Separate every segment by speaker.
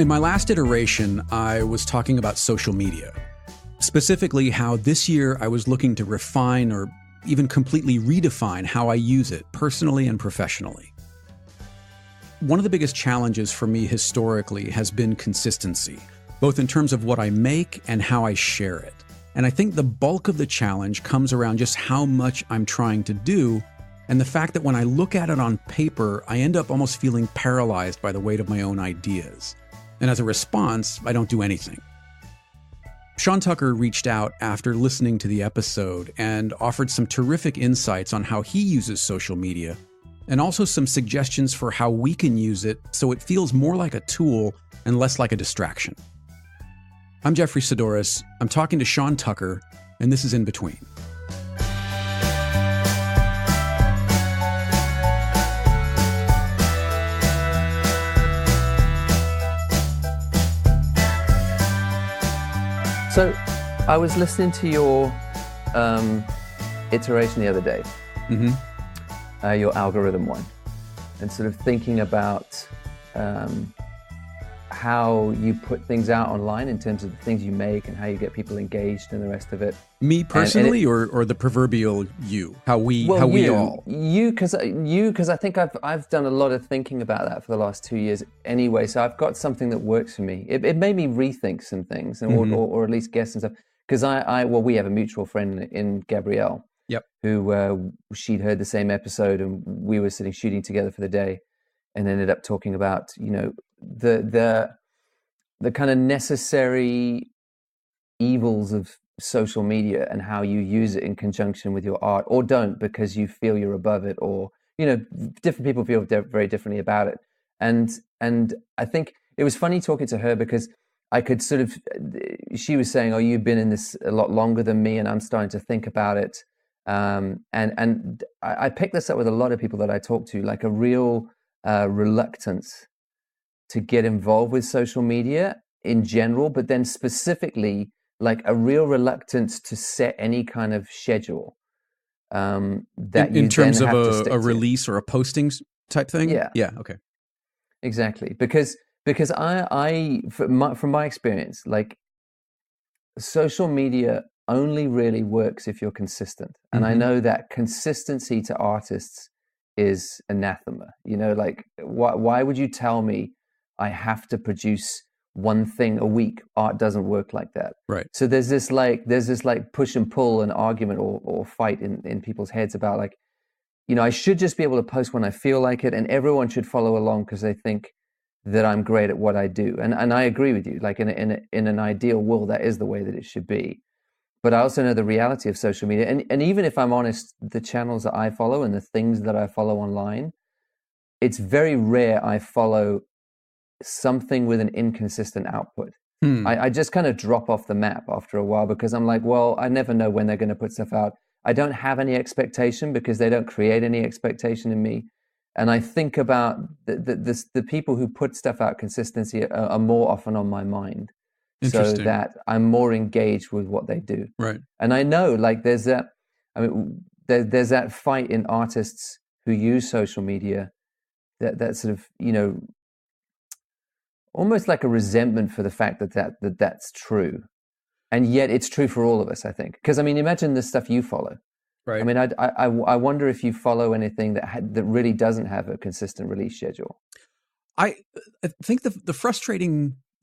Speaker 1: In my last iteration, I was talking about social media. Specifically, how this year I was looking to refine or even completely redefine how I use it personally and professionally. One of the biggest challenges for me historically has been consistency, both in terms of what I make and how I share it. And I think the bulk of the challenge comes around just how much I'm trying to do, and the fact that when I look at it on paper, I end up almost feeling paralyzed by the weight of my own ideas. And as a response, I don't do anything. Sean Tucker reached out after listening to the episode and offered some terrific insights on how he uses social media, and also some suggestions for how we can use it so it feels more like a tool and less like a distraction. I'm Jeffrey Sidoris. I'm talking to Sean Tucker, and this is In Between.
Speaker 2: So I was listening to your iteration the other day, your algorithm one, and sort of thinking about how you put things out online in terms of the things you make and how you get people engaged and the rest of it.
Speaker 1: Me personally, or the proverbial you? How we all?
Speaker 2: You, because I think I've done a lot of thinking about that for the last 2 years anyway. So I've got something that works for me. It made me rethink some things, and or at least guess some stuff. Because we have a mutual friend in Gabrielle.
Speaker 1: Yep.
Speaker 2: Who she'd heard the same episode, and we were sitting shooting together for the day, and ended up talking about the kind of necessary evils of social media and how you use it in conjunction with your art, or don't because you feel you're above it, or different people feel very differently about it. And I think it was funny talking to her because I could sort of, she was saying, "Oh, you've been in this a lot longer than me, and I'm starting to think about it." And I picked this up with a lot of people that I talk to, like a real reluctance to get involved with social media in general, but then specifically like a real reluctance to set any kind of schedule that
Speaker 1: in terms of a release or a posting type thing. Yeah. Okay.
Speaker 2: Exactly. Because from my experience, like social media only really works if you're consistent. And I know that consistency to artists is anathema. Like why would you tell me I have to produce one thing a week? Art doesn't work like that.
Speaker 1: Right.
Speaker 2: So there's this push and pull and argument or fight in people's heads about like, I should just be able to post when I feel like it, and everyone should follow along because they think that I'm great at what I do. And I agree with you. Like in an ideal world, that is the way that it should be. But I also know the reality of social media. And even if I'm honest, the channels that I follow and the things that I follow online, it's very rare I follow something with an inconsistent output. I just kind of drop off the map after a while because I'm like, well, I never know when they're going to put stuff out. I don't have any expectation because they don't create any expectation in me. And I think about the people who put stuff out consistently are more often on my mind, so that I'm more engaged with what they do.
Speaker 1: Right.
Speaker 2: And I know like there's that fight in artists who use social media that sort of, almost like a resentment for the fact that's true. And yet it's true for all of us, I think. Because, imagine the stuff you follow.
Speaker 1: Right.
Speaker 2: I wonder if you follow anything that really doesn't have a consistent release schedule.
Speaker 1: I think the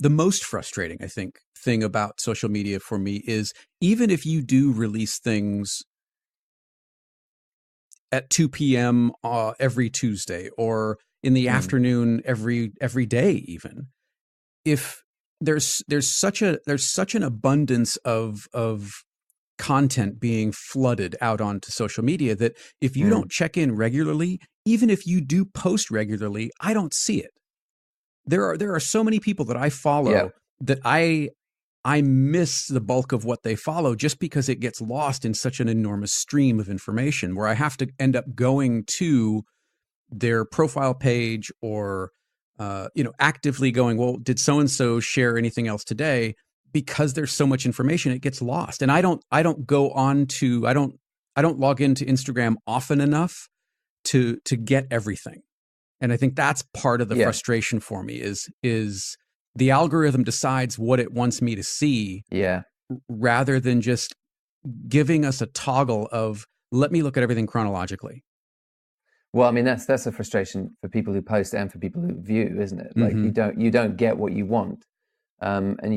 Speaker 1: most frustrating, I think, thing about social media for me is even if you do release things at 2 p.m. Every Tuesday or in the afternoon every day, even if there's such an abundance of content being flooded out onto social media that if you don't check in regularly, even if you do post regularly, I don't see it. There are so many people that I follow that I miss the bulk of what they follow just because it gets lost in such an enormous stream of information where I have to end up going to their profile page or actively going, well, did so-and-so share anything else today? Because there's so much information, it gets lost. And I don't log into Instagram often enough to get everything. And I think that's part of the frustration for me is the algorithm decides what it wants me to see,
Speaker 2: Yeah.
Speaker 1: rather than just giving us a toggle of, let me look at everything chronologically.
Speaker 2: Well, I mean, that's a frustration for people who post and for people who view, isn't it? Like
Speaker 1: Mm-hmm.
Speaker 2: you don't get what you want. And I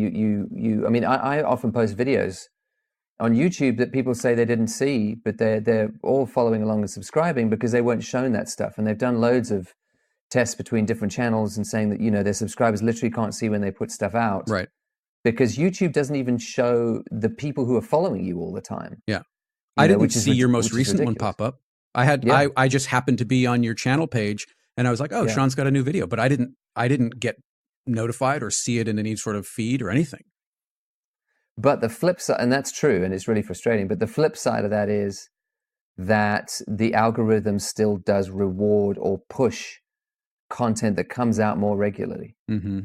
Speaker 2: mean, I often post videos on YouTube that people say they didn't see, but they're all following along and subscribing because they weren't shown that stuff. And they've done loads of tests between different channels and saying that, you know, their subscribers literally can't see when they put stuff out.
Speaker 1: Right.
Speaker 2: Because YouTube doesn't even show the people who are following you all the time.
Speaker 1: Yeah.
Speaker 2: You
Speaker 1: I
Speaker 2: know,
Speaker 1: didn't see your most recent one
Speaker 2: ridiculous.
Speaker 1: pop up. I just happened to be on your channel page and I was like, oh,
Speaker 2: Yeah.
Speaker 1: Sean's got a new video, but I didn't get notified or see it in any sort of feed or anything.
Speaker 2: But the flip side, and that's true, and it's really frustrating, but the flip side of that is that the algorithm still does reward or push content that comes out more regularly.
Speaker 1: Mm-hmm.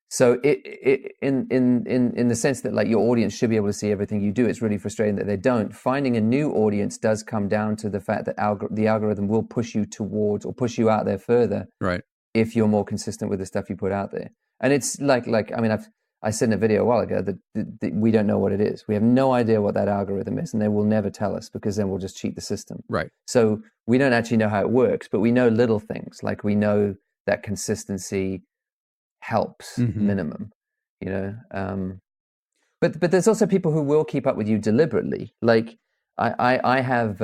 Speaker 2: So in the sense that like your audience should be able to see everything you do, it's really frustrating that they don't. Finding a new audience does come down to the fact that the algorithm will push you towards or push you out there further,
Speaker 1: right,
Speaker 2: if you're more consistent with the stuff you put out there. And it's like I mean, I said in a video a while ago that we don't know what it is. We have no idea what that algorithm is, and they will never tell us because then we'll just cheat the system.
Speaker 1: right.
Speaker 2: So we don't actually know how it works, but we know little things, like we know that consistency helps minimum, you know. But there's also people who will keep up with you deliberately. Like I have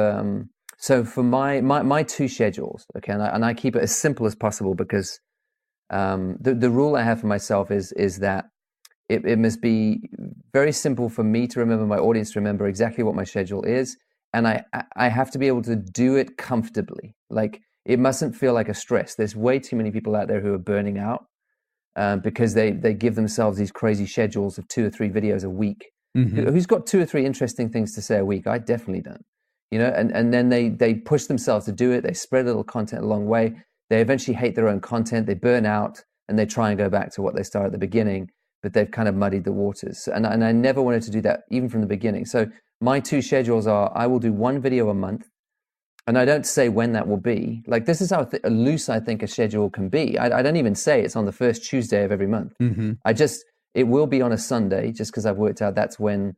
Speaker 2: so for my two schedules, okay, and I keep it as simple as possible because the rule I have for myself is that it must be very simple for me to remember, my audience to remember exactly what my schedule is, and I have to be able to do it comfortably. Like it mustn't feel like a stress. There's way too many people out there who are burning out because they give themselves these crazy schedules of 2 or 3 videos a week. Who's got 2 or 3 interesting things to say a week? I definitely don't. You know, and then they push themselves to do it. They spread a little content a long way. They eventually hate their own content. They burn out and they try and go back to what they started at the beginning, but they've kind of muddied the waters. And I never wanted to do that even from the beginning. So my 2 schedules are, I will do 1 video a month. And I don't say when that will be. Like this is how loose I think a schedule can be. I don't even say it's on the first Tuesday of every month. It will be on a Sunday, just because I've worked out that's when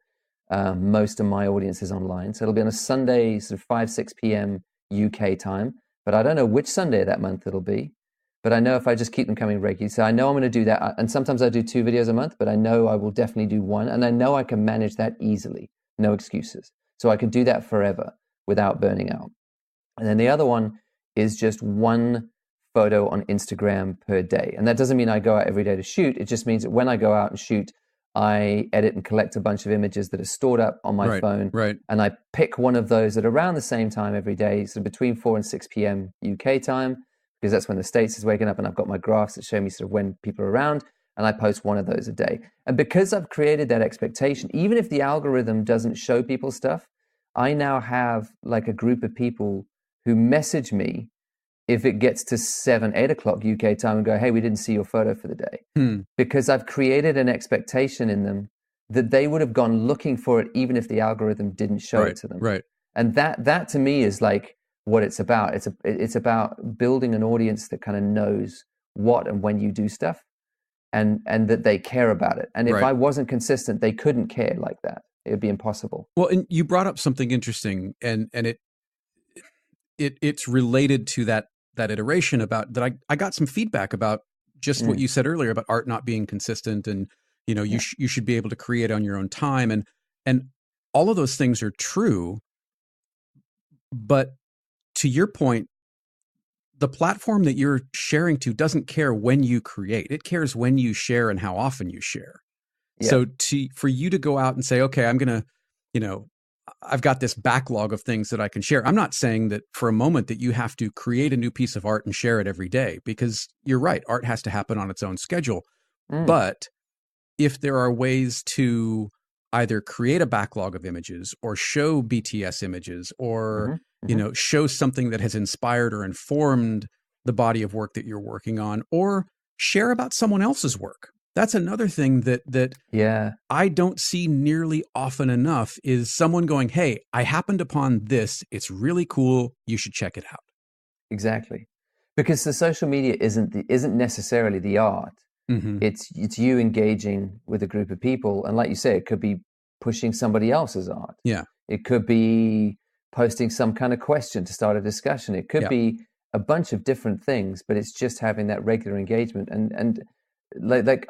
Speaker 2: most of my audience is online. So it'll be on a Sunday, sort of 5, 6 p.m. UK time. But I don't know which Sunday that month it'll be. But I know if I just keep them coming regularly. So I know I'm going to do that. And sometimes I do 2 videos a month, but I know I will definitely do 1. And I know I can manage that easily. No excuses. So I can do that forever without burning out. And then the other one is just 1 photo on Instagram per day. And that doesn't mean I go out every day to shoot. It just means that when I go out and shoot, I edit and collect a bunch of images that are stored up on my phone.
Speaker 1: Right.
Speaker 2: And I pick one of those at around the same time every day, so between 4 and 6 p.m. UK time, because that's when the States is waking up, and I've got my graphs that show me sort of when people are around, and I post 1 of those a day. And because I've created that expectation, even if the algorithm doesn't show people stuff, I now have like a group of people who message me if it gets to 7, 8 o'clock UK time and go, hey, we didn't see your photo for the day. Because I've created an expectation in them that they would have gone looking for it even if the algorithm didn't show it to them.
Speaker 1: Right.
Speaker 2: And that to me is like what it's about. It's about building an audience that kind of knows what and when you do stuff and that they care about it. And if I wasn't consistent, they couldn't care like that. It would be impossible.
Speaker 1: Well, and you brought up something interesting, and it's related to that iteration about that. I got some feedback about just what you said earlier about art not being consistent, and you know you should be able to create on your own time, and all of those things are true. But to your point, the platform that you're sharing to doesn't care when you create; it cares when you share and how often you share. Yeah. So for you to go out and say, okay, I'm gonna, you know, I've got this backlog of things that I can share. I'm not saying that for a moment that you have to create a new piece of art and share it every day, because you're right. Art has to happen on its own schedule. But if there are ways to either create a backlog of images or show BTS images or, you know, show something that has inspired or informed the body of work that you're working on, or share about someone else's work. That's another thing that I don't see nearly often enough is someone going, hey, I happened upon this. It's really cool. You should check it out.
Speaker 2: Exactly. Because the social media isn't necessarily the art.
Speaker 1: Mm-hmm.
Speaker 2: It's you engaging with a group of people. And like you say, it could be pushing somebody else's art.
Speaker 1: Yeah.
Speaker 2: It could be posting some kind of question to start a discussion. It could
Speaker 1: Yeah.
Speaker 2: be a bunch of different things, but it's just having that regular engagement. And like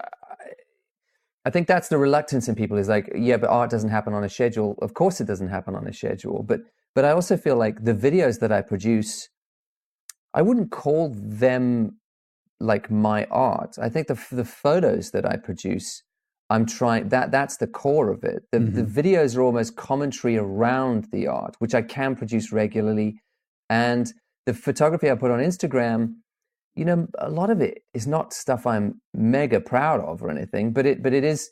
Speaker 2: I think that's the reluctance in people is like, yeah, but art doesn't happen on a schedule. Of course it doesn't happen on a schedule. But I also feel like the videos that I produce, I wouldn't call them like my art. I think the photos that I produce, I'm trying that's the core of it. The videos are almost commentary around the art, which I can produce regularly. And the photography I put on Instagram, you know, a lot of it is not stuff I'm mega proud of or anything, but it is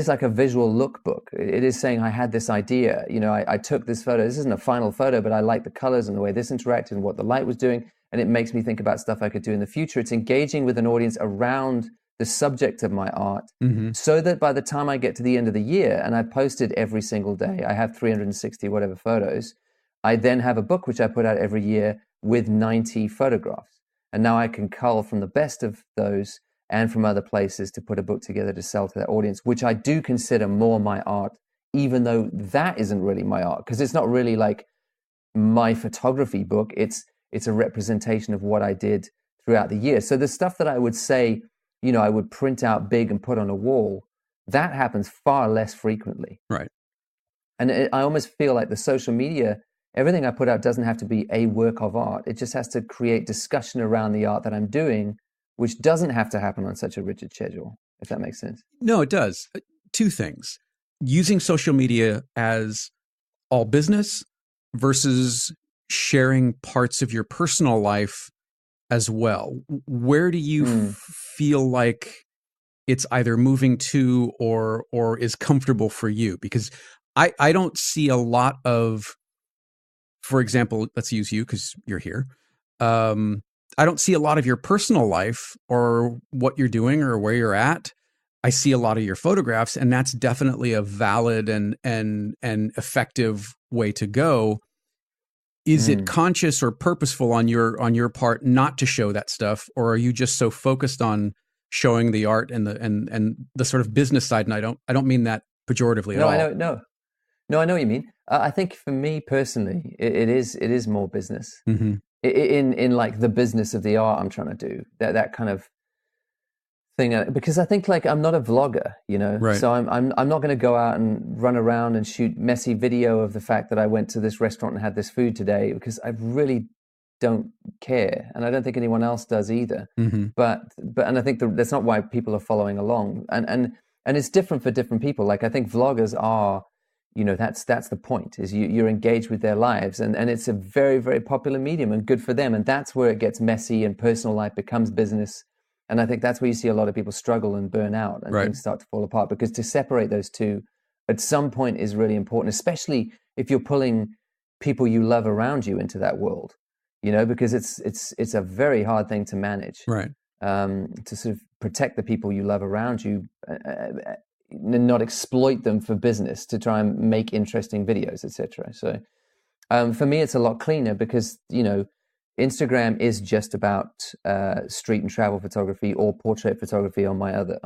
Speaker 2: like a visual lookbook. It is saying I had this idea, you know, I took this photo. This isn't a final photo, but I like the colors and the way this interacted and what the light was doing. And it makes me think about stuff I could do in the future. It's engaging with an audience around the subject of my art, so that by the time I get to the end of the year and I posted every single day, I have 360 whatever photos, I then have a book which I put out every year with 90 photographs. And now I can cull from the best of those and from other places to put a book together to sell to that audience, which I do consider more my art, even though that isn't really my art, because it's not really like my photography book. It's a representation of what I did throughout the year. So the stuff that I would say, you know, I would print out big and put on a wall, that happens far less frequently.
Speaker 1: Right.
Speaker 2: And I almost feel like the social media, everything I put out doesn't have to be a work of art. It just has to create discussion around the art that I'm doing, which doesn't have to happen on such a rigid schedule, if that makes sense.
Speaker 1: No, it does. Two things. Using social media as all business versus sharing parts of your personal life as well. Where do you feel like it's either moving to or is comfortable for you? Because I don't see a lot of, for example, let's use you because you're here. I don't see a lot of your personal life or what you're doing or where you're at. I see a lot of your photographs, and that's definitely a valid and effective way to go. Is it conscious or purposeful on your part not to show that stuff, or are you just so focused on showing the art and the sort of business side? And I don't mean that pejoratively at all.
Speaker 2: I know what you mean. I think for me personally, it is more business. In like the business of the art I'm trying to do, that kind of thing, because I think like I'm not a vlogger, you know,
Speaker 1: right.
Speaker 2: So I'm not going to go out and run around and shoot messy video of the fact that I went to this restaurant and had this food today, because I really don't care, and I don't think anyone else does either. But and I think that's not why people are following along, and it's different for different people. Like I think vloggers are, you know, that's the point, is you're engaged with their lives, and it's a very, very popular medium and good for them, and that's where it gets messy and personal life becomes business. And I think that's where you see a lot of people struggle and burn out and things start to fall apart, because to separate those two at some point is really important, especially if you're pulling people you love around you into that world, you know, because it's a very hard thing to manage,
Speaker 1: right?
Speaker 2: To sort of protect the people you love around you, and not exploit them for business to try and make interesting videos, etc. So for me, it's a lot cleaner, because, you know, Instagram is just about street and travel photography or portrait photography on my other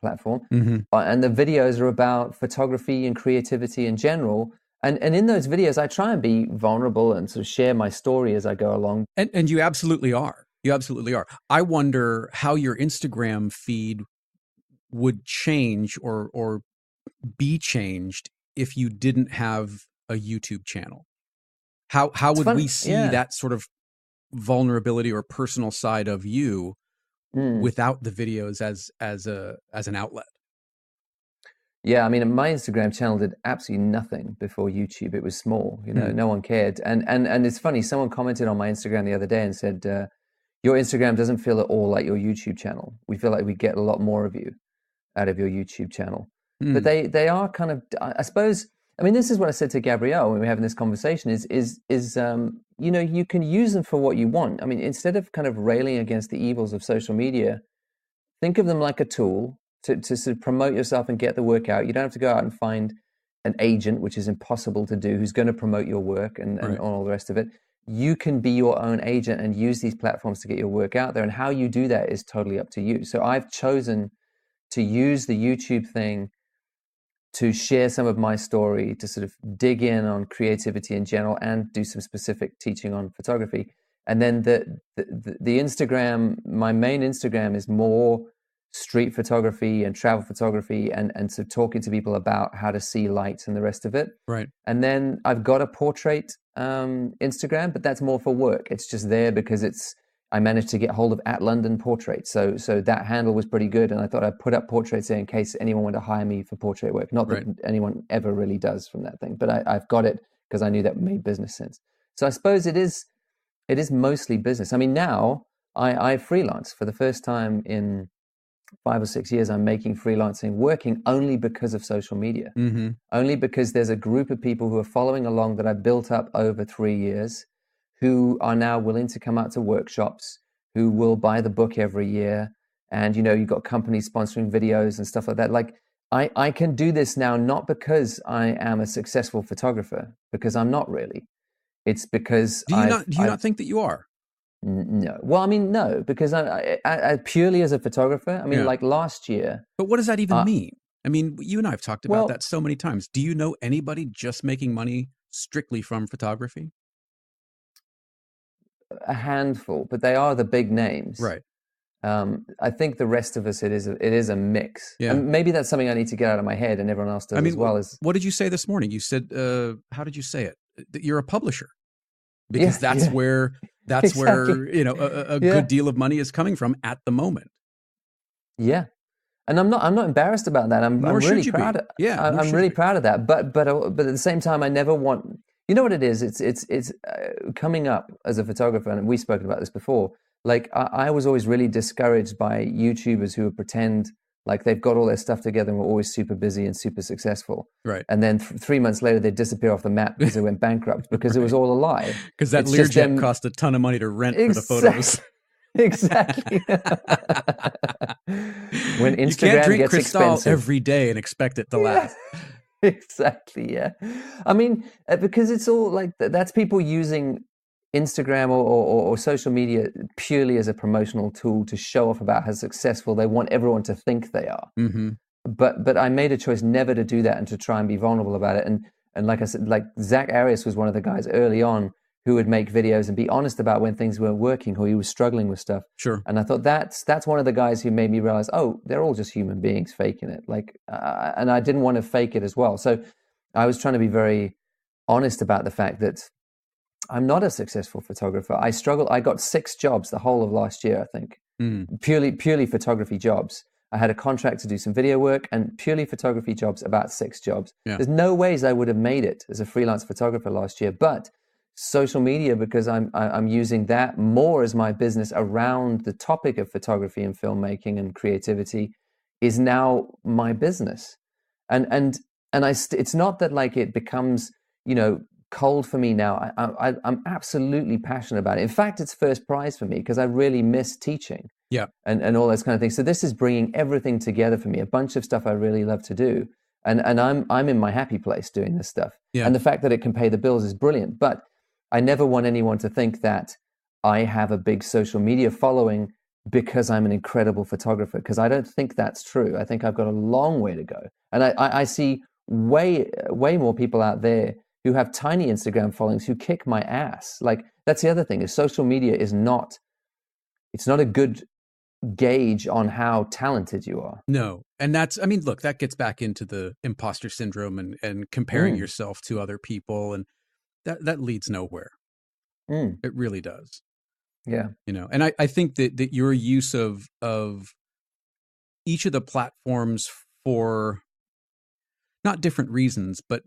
Speaker 2: platform, and the videos are about photography and creativity in general. And in those videos, I try and be vulnerable and sort of share my story as I go along.
Speaker 1: And you absolutely are. You absolutely are. I wonder how your Instagram feed would change or be changed if you didn't have a YouTube channel. How would we see that sort of vulnerability or personal side of you without the videos as an outlet?
Speaker 2: Yeah, I mean, my Instagram channel did absolutely nothing before YouTube. It was small, you know, no one cared. And it's funny, someone commented on my Instagram the other day and said, your Instagram doesn't feel at all like your YouTube channel. We feel like we get a lot more of you out of your YouTube channel. But they are kind of, I suppose, I mean, this is what I said to Gabrielle when we were having this conversation is you know, you can use them for what you want. I mean, instead of kind of railing against the evils of social media, think of them like a tool to sort of promote yourself and get the work out. You don't have to go out and find an agent, which is impossible to do, who's going to promote your work and all the rest of it. you can be your own agent and use these platforms to get your work out there. And how you do that is totally up to you. So I've chosen to use the YouTube thing to share some of my story, to sort of dig in on creativity in general and do some specific teaching on photography. And then the Instagram, my main Instagram is more street photography and travel photography and so talking to people about how to see lights and the rest of it.
Speaker 1: Right.
Speaker 2: And then I've got a portrait Instagram, but that's more for work. It's just there because I managed to get hold of @London Portrait. So that handle was pretty good. And I thought I'd put up portraits there in case anyone wanted to hire me for portrait work. Not that anyone ever really does from that thing, but I've got it because I knew that made business sense. So I suppose it is mostly business. I mean, now I freelance for the first time in 5 or 6 years. I'm making freelancing working only because of social media, only because there's a group of people who are following along that I built up over 3 years, who are now willing to come out to workshops, who will buy the book every year. And, you've got companies sponsoring videos and stuff like that. Like I can do this now, not because I am a successful photographer, because I'm not really. It's because
Speaker 1: do you not think that you are?
Speaker 2: No. Well, I mean, no, because I purely as a photographer, I mean, like last year.
Speaker 1: But what does that even mean? I mean, you and I have talked about that so many times. Do you know anybody just making money strictly from photography?
Speaker 2: A handful, but they are the big names.
Speaker 1: Right.
Speaker 2: I think the rest of us, it is a mix.
Speaker 1: Yeah.
Speaker 2: And maybe that's something I need to get out of my head, and everyone else does as well.
Speaker 1: What did you say this morning? You said, how did you say it? That you're a publisher, because that's where a good deal of money is coming from at the moment. Yeah.
Speaker 2: And I'm not embarrassed about that. I'm really proud of.
Speaker 1: Yeah.
Speaker 2: I'm really proud of that. But at the same time, I never want. You know what it is? It's coming up as a photographer, and we've spoken about this before. Like I was always really discouraged by YouTubers who would pretend like they've got all their stuff together and were always super busy and super successful.
Speaker 1: Right.
Speaker 2: And then 3 months later, they'd disappear off the map because they went bankrupt because it was all a lie.
Speaker 1: Because that Learjet cost a ton of money to rent for the photos.
Speaker 2: Exactly. When Instagram
Speaker 1: you can't drink
Speaker 2: gets
Speaker 1: Cristal
Speaker 2: expensive
Speaker 1: every day and expect it to last.
Speaker 2: Exactly. Yeah. I mean, because it's all like that's people using Instagram or social media purely as a promotional tool to show off about how successful they want everyone to think they are. But I made a choice never to do that and to try and be vulnerable about it. And like I said, like Zach Arias was one of the guys early on who would make videos and be honest about when things weren't working or he was struggling with stuff.
Speaker 1: Sure.
Speaker 2: And I thought that's one of the guys who made me realize, oh, they're all just human beings faking it. Like, and I didn't want to fake it as well. So I was trying to be very honest about the fact that I'm not a successful photographer. I struggled. I got 6 jobs the whole of last year, I think, purely photography jobs. I had a contract to do some video work and purely photography jobs, about 6 jobs. Yeah. There's no ways I would have made it as a freelance photographer last year, but social media, because I'm using that more as my business around the topic of photography and filmmaking and creativity, is now my business. And it's not that like it becomes, cold for me now. I'm absolutely passionate about it. In fact, it's first prize for me because I really miss teaching.
Speaker 1: Yeah.
Speaker 2: And all those kind of things. So this is bringing everything together for me, a bunch of stuff I really love to do. And I'm in my happy place doing this stuff. Yeah. And the fact that it can pay the bills is brilliant. But I never want anyone to think that I have a big social media following because I'm an incredible photographer, because I don't think that's true. I think I've got a long way to go. And I see way more people out there who have tiny Instagram followings who kick my ass. Like, that's the other thing, is social media is not a good gauge on how talented you are.
Speaker 1: No. And look, that gets back into the imposter syndrome and comparing yourself to other people. And that leads nowhere. It really does.
Speaker 2: Yeah.
Speaker 1: And I think that your use of each of the platforms for not different reasons, but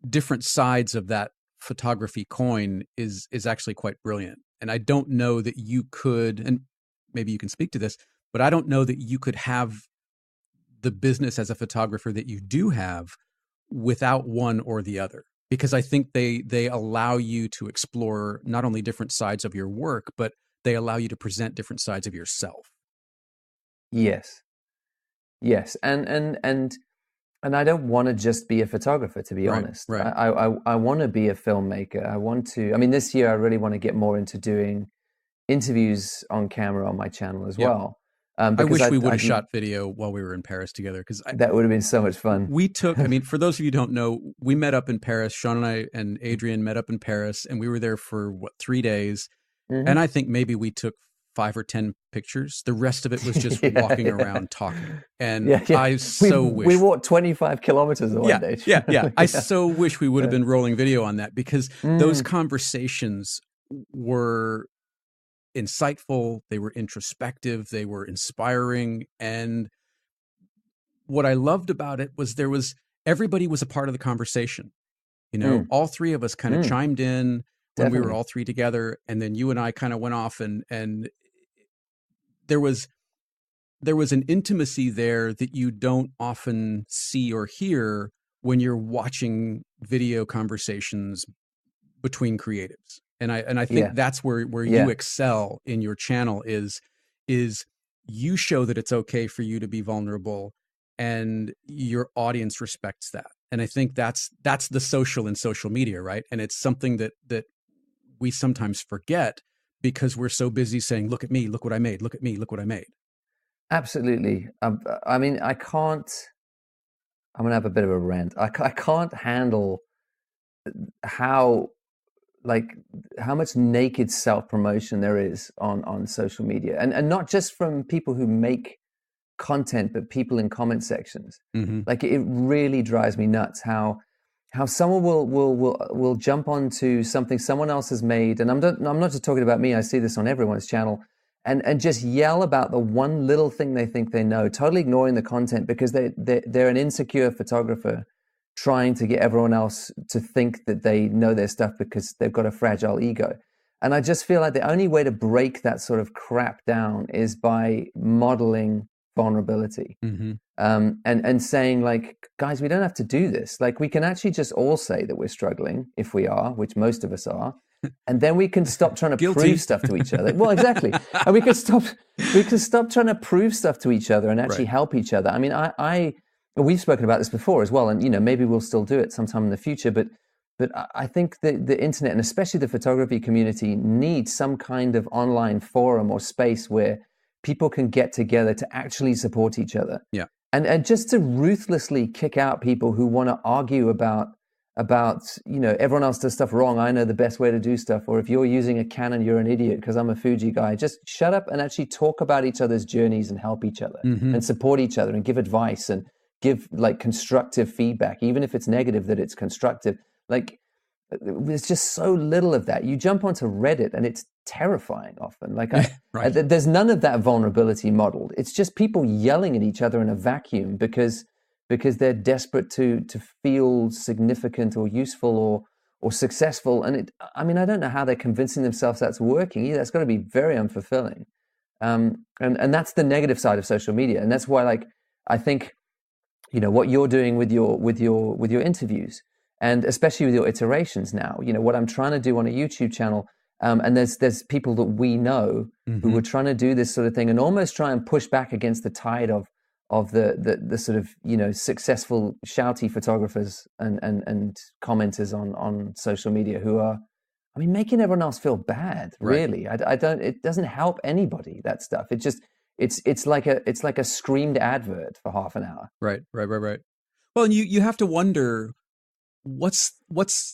Speaker 1: different sides of that photography coin is actually quite brilliant. And I don't know that you could, and maybe you can speak to this, but I don't know that you could have the business as a photographer that you do have without one or the other. Because I think they allow you to explore not only different sides of your work, but they allow you to present different sides of yourself.
Speaker 2: Yes. And And I don't want to just be a photographer, to be honest.
Speaker 1: Right.
Speaker 2: I want to be a filmmaker. I want to, I mean, this year I really want to get more into doing interviews on camera on my channel as well.
Speaker 1: I wish we would have shot video while we were in Paris together, because
Speaker 2: that would have been so much fun.
Speaker 1: We took, I mean, for those of you who don't know, we met up in Paris. Sean and I and Adrian met up in Paris, and we were there for 3 days. And I think maybe we took 5 or 10 pictures. The rest of it was just walking around talking. And I so wish
Speaker 2: we walked 25 kilometers one day.
Speaker 1: I so wish we would have been rolling video on that, because those conversations were insightful, they were introspective, they were inspiring. And what I loved about it was everybody was a part of the conversation. You know, all three of us kind of chimed in when we were all three together, and then you and I kind of went off, and there was an intimacy there that you don't often see or hear when you're watching video conversations between creatives. And I think that's where you excel in your channel is you show that it's okay for you to be vulnerable, and your audience respects that. And I think that's the social in social media, right? And it's something that we sometimes forget because we're so busy saying, look at me, look what I made, look at me, look what I made.
Speaker 2: Absolutely. I mean, I'm going to have a bit of a rant. I can't handle how much naked self-promotion there is on social media, and not just from people who make content, but people in comment sections. Like, it really drives me nuts how someone will jump onto something someone else has made, and I'm not just talking about me. I see this on everyone's channel, and just yell about the one little thing they think they know, totally ignoring the content because they're an insecure photographer trying to get everyone else to think that they know their stuff because they've got a fragile ego. And I just feel like the only way to break that sort of crap down is by modeling vulnerability. And saying, like, guys, we don't have to do this. Like, we can actually just all say that we're struggling, if we are, which most of us are, and then we can stop trying to prove stuff to each other. Well, exactly. And we can stop trying to prove stuff to each other and actually help each other. I mean, we've spoken about this before as well, and maybe we'll still do it sometime in the future. But I think the internet, and especially the photography community, needs some kind of online forum or space where people can get together to actually support each other.
Speaker 1: Yeah.
Speaker 2: And just to ruthlessly kick out people who want to argue about everyone else does stuff wrong, I know the best way to do stuff, or if you're using a Canon, you're an idiot because I'm a Fuji guy. Just shut up and actually talk about each other's journeys and help each other and support each other and give advice and give constructive feedback, even if it's negative, that it's constructive. Like, there's just so little of that. You jump onto Reddit and it's terrifying often. Like, there's none of that vulnerability modeled. It's just people yelling at each other in a vacuum because they're desperate to feel significant or useful or successful. And I mean, I don't know how they're convincing themselves that's working either. It's got to be very unfulfilling. And that's the negative side of social media. And that's why, I think, what you're doing with your interviews, and especially with your iterations now, what I'm trying to do on a YouTube channel, and there's people that we know who are trying to do this sort of thing and almost try and push back against the tide of the sort of successful shouty photographers and commenters on social media who are, I mean, making everyone else feel bad. Really, it doesn't help anybody, that stuff. It just it's like a screamed advert for half an hour. Right.
Speaker 1: Well, and you have to wonder, what's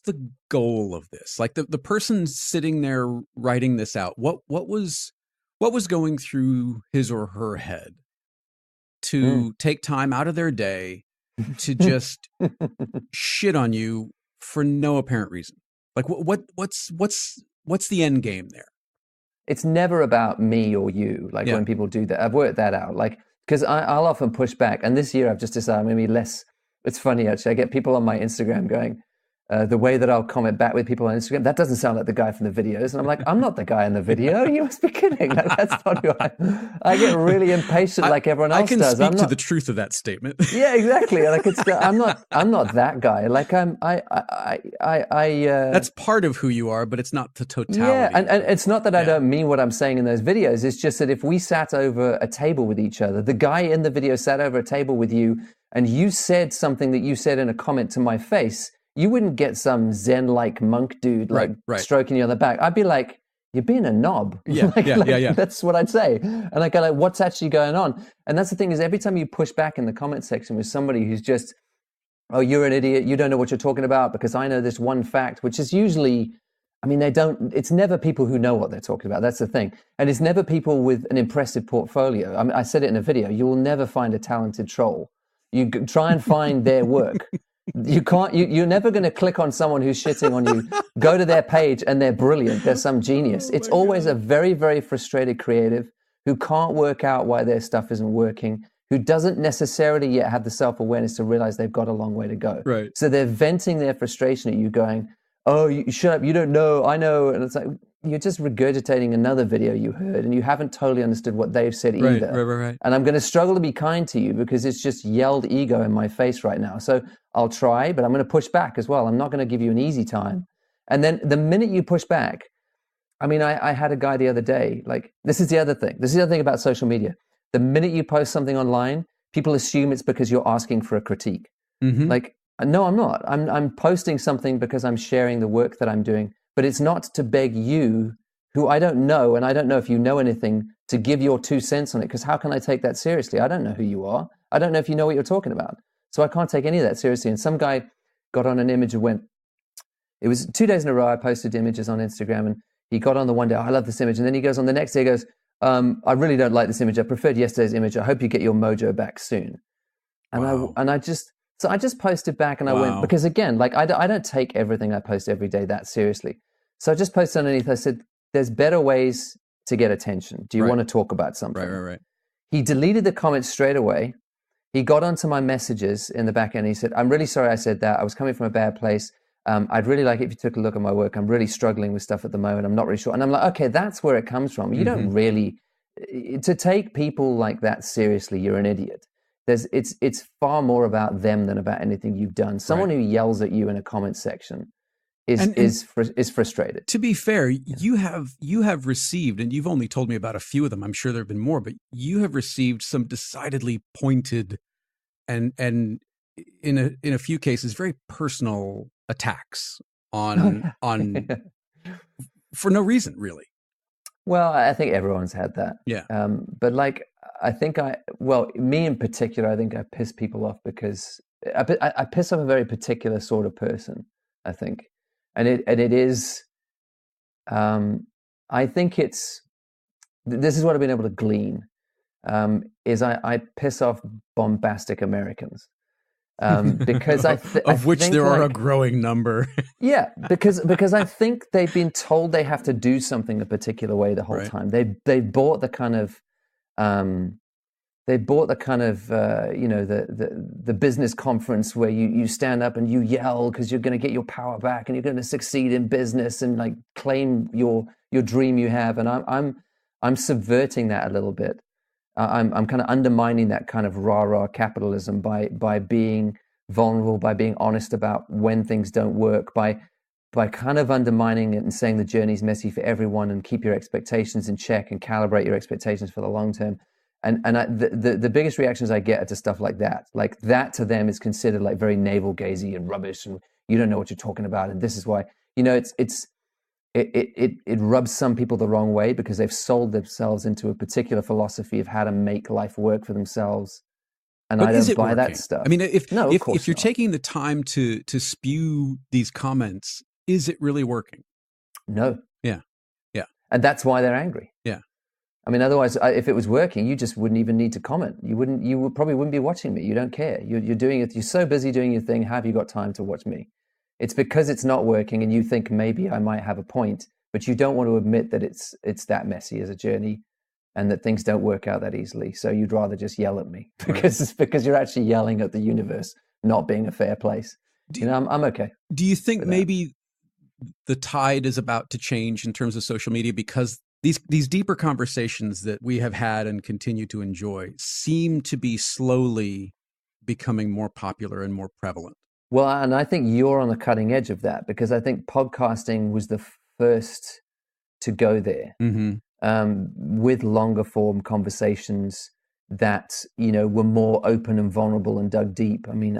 Speaker 1: the goal of this? Like, the person sitting there writing this out, what was going through his or her head to take time out of their day to just shit on you for no apparent reason? Like, what's the end game there?
Speaker 2: It's never about me or you. Like, when people do that, I've worked that out. Like, because I'll often push back. And this year I've just decided I'm going to be less. It's funny, actually. I get people on my Instagram going, the way that I'll comment back with people on Instagram, that doesn't sound like the guy from the videos. And I'm like, I'm not the guy in the video. You must be kidding. Like, that's not who I get really impatient like everyone else does.
Speaker 1: I can speak to the truth of that statement.
Speaker 2: Yeah, exactly. Like, I'm not that guy. Like,
Speaker 1: that's part of who you are, but it's not the totality.
Speaker 2: Yeah, and it's not that I don't mean what I'm saying in those videos. It's just that if we sat over a table with each other, the guy in the video sat over a table with you, and you said something that you said in a comment to my face, you wouldn't get some Zen-like monk dude stroking you on the back. I'd be like, you're being a knob.
Speaker 1: Yeah,
Speaker 2: That's what I'd say. And I go like, what's actually going on? And that's the thing, is every time you push back in the comment section with somebody who's just, oh, you're an idiot, you don't know what you're talking about because I know this one fact, which is usually, I mean, it's never people who know what they're talking about. That's the thing. And it's never people with an impressive portfolio. I mean, I said it in a video, you will never find a talented troll. You try and find their work. You're never going to click on someone who's shitting on you, go to their page and they're brilliant. They're some genius. It's always a very, very frustrated creative who can't work out why their stuff isn't working, who doesn't necessarily yet have the self-awareness to realize they've got a long way to go.
Speaker 1: Right.
Speaker 2: So they're venting their frustration at you going, oh, you shut up, you don't know, I know. And it's like, you're just regurgitating another video you heard and you haven't totally understood what they've said either.
Speaker 1: Right.
Speaker 2: And I'm going to struggle to be kind to you because it's just yelled ego in my face right now. So I'll try, but I'm going to push back as well. I'm not going to give you an easy time. And then the minute you push back, I mean, I had a guy the other day, like, this is the other thing. This is the other thing about social media. The minute you post something online, people assume it's because you're asking for a critique.
Speaker 1: Mm-hmm.
Speaker 2: Like, no, I'm not. I'm posting something because I'm sharing the work that I'm doing. But it's not to beg you, who I don't know, and I don't know if you know anything, to give your 2 cents on it, because how can I take that seriously? I don't know who you are. I don't know if you know what you're talking about. So I can't take any of that seriously. And some guy got on an image and went, it was 2 days in a row, I posted images on Instagram, and he got on the one day, oh, I love this image. And then he goes on the next day, he goes, I really don't like this image. I preferred yesterday's image. I hope you get your mojo back soon. And
Speaker 1: wow.
Speaker 2: I just posted back and I went, because again, like I don't take everything I post every day that seriously. So I just posted underneath, I said, there's better ways to get attention. Do you want to talk about something?
Speaker 1: Right.
Speaker 2: He deleted the comments straight away. He got onto my messages in the back end. He said, I'm really sorry I said that. I was coming from a bad place. I'd really like it if you took a look at my work. I'm really struggling with stuff at the moment. I'm not really sure. And I'm like, okay, that's where it comes from. You don't really, to take people like that seriously, you're an idiot. It's far more about them than about anything you've done. Someone who yells at you in a comment section is frustrated.
Speaker 1: To be fair, you have received, and you've only told me about a few of them. I'm sure there have been more, but you have received some decidedly pointed and in a few cases very personal attacks on for no reason, really.
Speaker 2: Well, I think everyone's had that.
Speaker 1: Yeah.
Speaker 2: But like, I think me in particular, I think I piss people off because I piss off a very particular sort of person, I think. And it is, I think this is what I've been able to glean, is I piss off bombastic Americans. Because
Speaker 1: of which there are a growing number.
Speaker 2: Yeah, because I think they've been told they have to do something a particular way the whole time. They bought the kind of the business conference where you stand up and you yell because you're going to get your power back and you're going to succeed in business and like claim your dream you have. And I'm subverting that a little bit. I'm kind of undermining that kind of rah-rah capitalism by being vulnerable, by being honest about when things don't work, by kind of undermining it and saying the journey's messy for everyone and keep your expectations in check and calibrate your expectations for the long term. And the biggest reactions I get are to stuff like that. Like that to them is considered like very navel-gazy and rubbish, and you don't know what you're talking about. And this is why, it rubs some people the wrong way because they've sold themselves into a particular philosophy of how to make life work for themselves. And
Speaker 1: but
Speaker 2: I don't buy that stuff.
Speaker 1: I mean, if you're taking the time to spew these comments, is it really working?
Speaker 2: No.
Speaker 1: Yeah.
Speaker 2: And that's why they're angry.
Speaker 1: Yeah.
Speaker 2: I mean, otherwise, if it was working, you just wouldn't even need to comment. You probably wouldn't be watching me. You don't care. You're doing it. You're so busy doing your thing. How have you got time to watch me? It's because it's not working and you think maybe I might have a point, but you don't want to admit that it's that messy as a journey and that things don't work out that easily. So you'd rather just yell at me because you're actually yelling at the universe not being a fair place. I'm okay.
Speaker 1: Do you think maybe the tide is about to change in terms of social media because these deeper conversations that we have had and continue to enjoy seem to be slowly becoming more popular and more prevalent?
Speaker 2: Well, and I think you're on the cutting edge of that because I think podcasting was the first to go there with longer form conversations that, were more open and vulnerable and dug deep. I mean,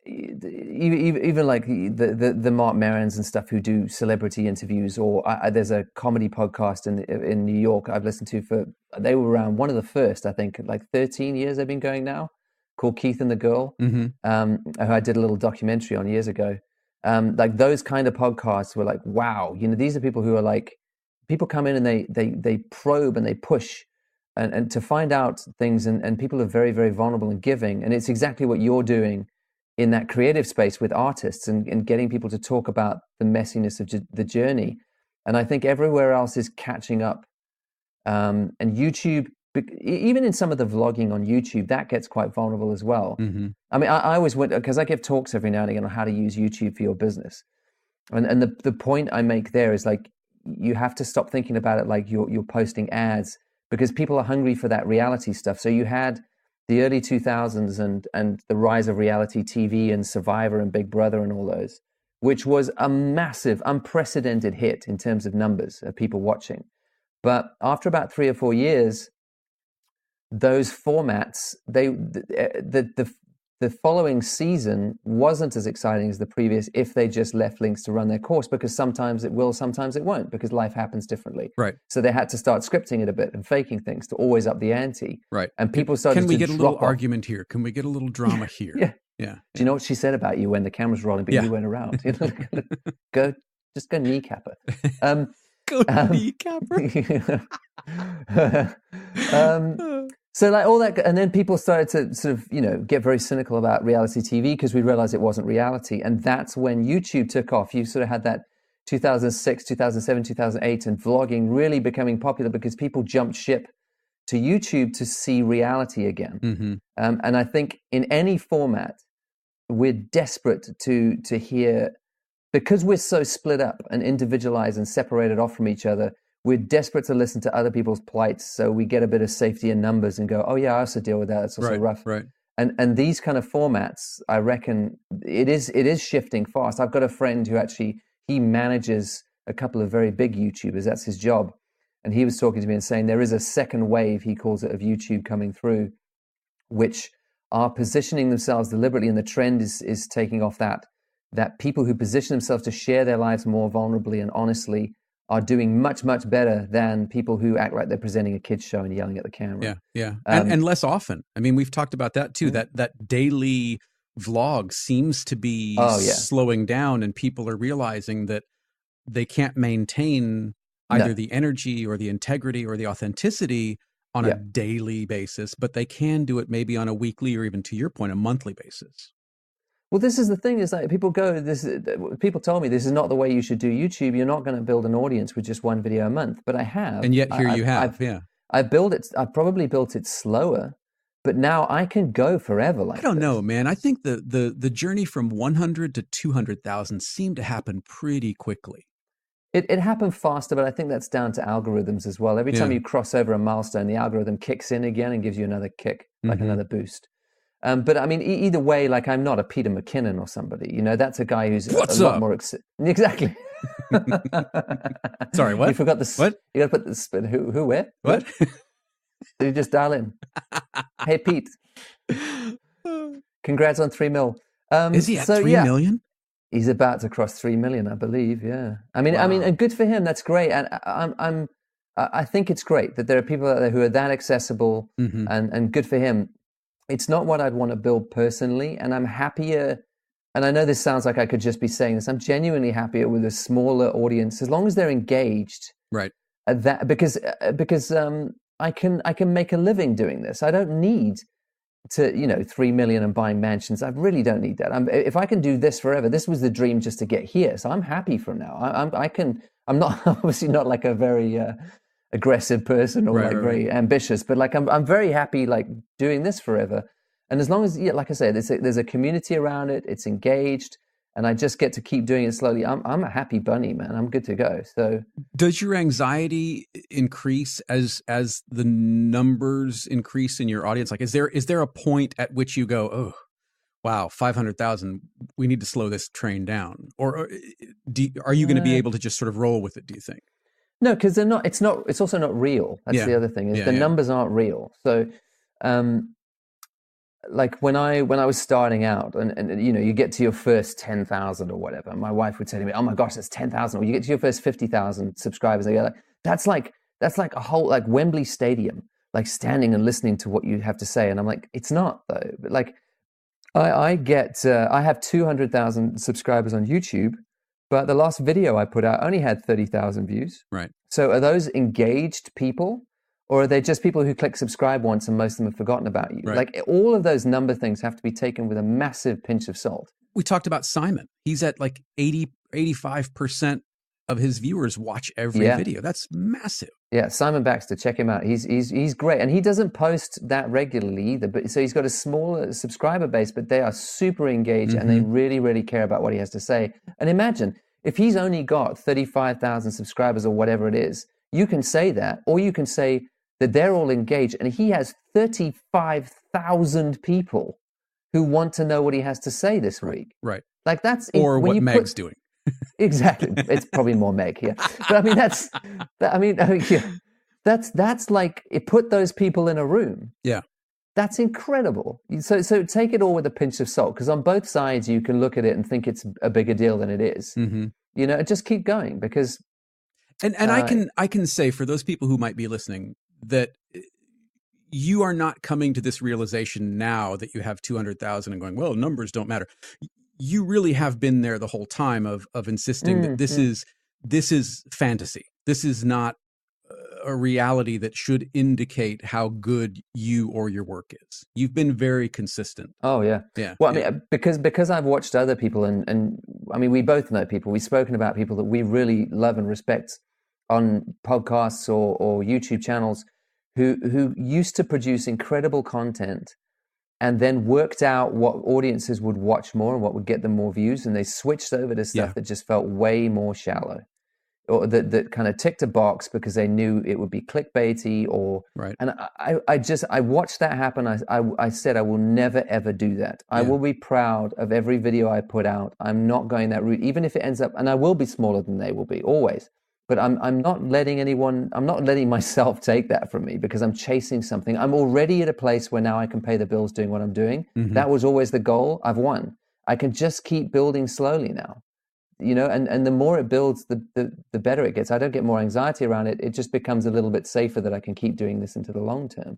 Speaker 2: even like the Mark Marons and stuff who do celebrity interviews, or there's a comedy podcast in New York I've listened to they were around, one of the first, I think, like 13 years they've been going now, called Keith and the Girl, who I did a little documentary on years ago. Like those kind of podcasts were like, wow, these are people who are like, people come in and they probe and they push and to find out things, and people are very, very vulnerable and giving. And it's exactly what you're doing in that creative space with artists, and getting people to talk about the messiness of the journey. And I think everywhere else is catching up. And YouTube, even in some of the vlogging on YouTube, that gets quite vulnerable as well. I mean, I always went, because I give talks every now and again on how to use YouTube for your business. And the point I make there is like, you have to stop thinking about it like you're posting ads, because people are hungry for that reality stuff. So you had the early 2000s and the rise of reality TV and Survivor and Big Brother and all those, which was a massive, unprecedented hit in terms of numbers of people watching. But after about 3 or 4 years, those formats, the following season wasn't as exciting as the previous if they just left links to run their course, because sometimes it will, sometimes it won't, because life happens differently.
Speaker 1: Right.
Speaker 2: So they had to start scripting it a bit and faking things to always up the ante.
Speaker 1: Right.
Speaker 2: And people started to
Speaker 1: Can we get a little
Speaker 2: off.
Speaker 1: argument here? Can we get a little drama here?
Speaker 2: Yeah.
Speaker 1: Yeah.
Speaker 2: Do you know what she said about you when the camera's rolling, but you went around? Go kneecap her.
Speaker 1: Go kneecap her.
Speaker 2: So like all that, and then people started to sort of, get very cynical about reality TV, because we realized it wasn't reality. And that's when YouTube took off. You sort of had that 2006, 2007, 2008, and vlogging really becoming popular because people jumped ship to YouTube to see reality again. And I think in any format, we're desperate to hear, because we're so split up and individualized and separated off from each other, we're desperate to listen to other people's plights, so we get a bit of safety in numbers and go, oh yeah, I also deal with that. It's also rough.
Speaker 1: Right.
Speaker 2: And these kind of formats, I reckon it is shifting fast. I've got a friend who actually, he manages a couple of very big YouTubers. That's his job. And he was talking to me and saying there is a second wave, he calls it, of YouTube coming through, which are positioning themselves deliberately. And the trend is taking off that people who position themselves to share their lives more vulnerably and honestly are doing much, much better than people who act like they're presenting a kid's show and yelling at the camera.
Speaker 1: Yeah. And less often. I mean, we've talked about that too, that daily vlog seems to be slowing down, and people are realizing that they can't maintain either the energy or the integrity or the authenticity on a daily basis, but they can do it maybe on a weekly or even, to your point, a monthly basis.
Speaker 2: Well, this is the thing, is like people told me this is not the way you should do YouTube. You're not going to build an audience with just one video a month, but I have.
Speaker 1: And yet here you have.
Speaker 2: I've probably built it slower, but now I can go forever like
Speaker 1: I don't know, man. I think the journey from 100 to 200,000 seemed to happen pretty quickly.
Speaker 2: It happened faster, but I think that's down to algorithms as well. Every time you cross over a milestone, the algorithm kicks in again and gives you another kick, like another boost. But I mean, either way, like I'm not a Peter McKinnon or somebody, that's a guy who's lot more exactly.
Speaker 1: Sorry, what?
Speaker 2: You forgot the what? You got to put the spin. Who, where?
Speaker 1: What?
Speaker 2: You just dial in. Hey, Pete. Congrats on 3 mil.
Speaker 1: Is he at 3 million?
Speaker 2: He's about to cross 3 million, I believe. Yeah. I mean, and good for him. That's great. And I think it's great that there are people out there who are that accessible, and good for him. It's not what I'd want to build personally, and I'm happier. And I know this sounds like I could just be saying this. I'm genuinely happier with a smaller audience, as long as they're engaged.
Speaker 1: Right.
Speaker 2: Because I can make a living doing this. I don't need to 3 million and buying mansions. I really don't need that. If I can do this forever, this was the dream just to get here. So I'm happy from now. I'm not obviously not like a very aggressive person or very ambitious, but like I'm very happy like doing this forever. And as long as, like I said, there's a community around it, it's engaged, and I just get to keep doing it slowly, I'm a happy bunny, man. I'm good to go. So
Speaker 1: does your anxiety increase as the numbers increase in your audience? Like, is there a point at which you go, oh, wow, 500,000, we need to slow this train down? Or are you going to be able to just sort of roll with it, do you think?
Speaker 2: No, because they're not. It's also not real. That's the other thing, is the numbers aren't real. So, like when I was starting out, and you know, you get to your first 10,000 or whatever. My wife would say to me, "Oh my gosh, that's 10,000." Or you get to your first 50,000 subscribers, and you're like, that's like a whole, like, Wembley Stadium, like standing and listening to what you have to say. And I'm like, it's not though. But like, I have 200,000 subscribers on YouTube, but the last video I put out only had 30,000 views.
Speaker 1: Right.
Speaker 2: So are those engaged people, or are they just people who click subscribe once and most of them have forgotten about you?
Speaker 1: Right.
Speaker 2: Like, all of those number things have to be taken with a massive pinch of salt.
Speaker 1: We talked about Simon. He's at like 85% of his viewers watch every video. That's massive. Yeah,
Speaker 2: Simon Baxter, check him out. He's great, and he doesn't post that regularly either. But so he's got a smaller subscriber base, but they are super engaged and they really, really care about what he has to say. And imagine if he's only got 35,000 subscribers or whatever it is. You can say that, or you can say that they're all engaged, and he has 35,000 people who want to know what he has to say this week.
Speaker 1: Right.
Speaker 2: Like, that's
Speaker 1: or what Meg's doing.
Speaker 2: Exactly. It's probably more Meg here. But I mean, that's like, it put those people in a room.
Speaker 1: Yeah.
Speaker 2: That's incredible. So take it all with a pinch of salt, because on both sides you can look at it and think it's a bigger deal than it is. You know, just keep going, because
Speaker 1: and I can say, for those people who might be listening, that you are not coming to this realization now that you have 200,000 and going, well, numbers don't matter. You really have been there the whole time of insisting that this is fantasy. This is not a reality that should indicate how good you or your work is. You've been very consistent.
Speaker 2: Oh yeah. Well, I mean, because I've watched other people, and I mean, we both know people. We've spoken about people that we really love and respect on podcasts or YouTube channels who used to produce incredible content, and then worked out what audiences would watch more and what would get them more views, and they switched over to stuff that just felt way more shallow, or that kind of ticked a box because they knew it would be clickbaity, or and I watched that happen. I said I will never ever do that. I will be proud of every video I put out. I'm not going that route, even if it ends up, and I will be smaller than they will be always. But I'm not letting myself take that from me, because I'm chasing something. I'm already at a place where now I can pay the bills doing what I'm doing. That was always the goal. I've won. I can just keep building slowly now, you know, and the more it builds, the better it gets. I don't get more anxiety around it. It just becomes a little bit safer that I can keep doing this into the long term.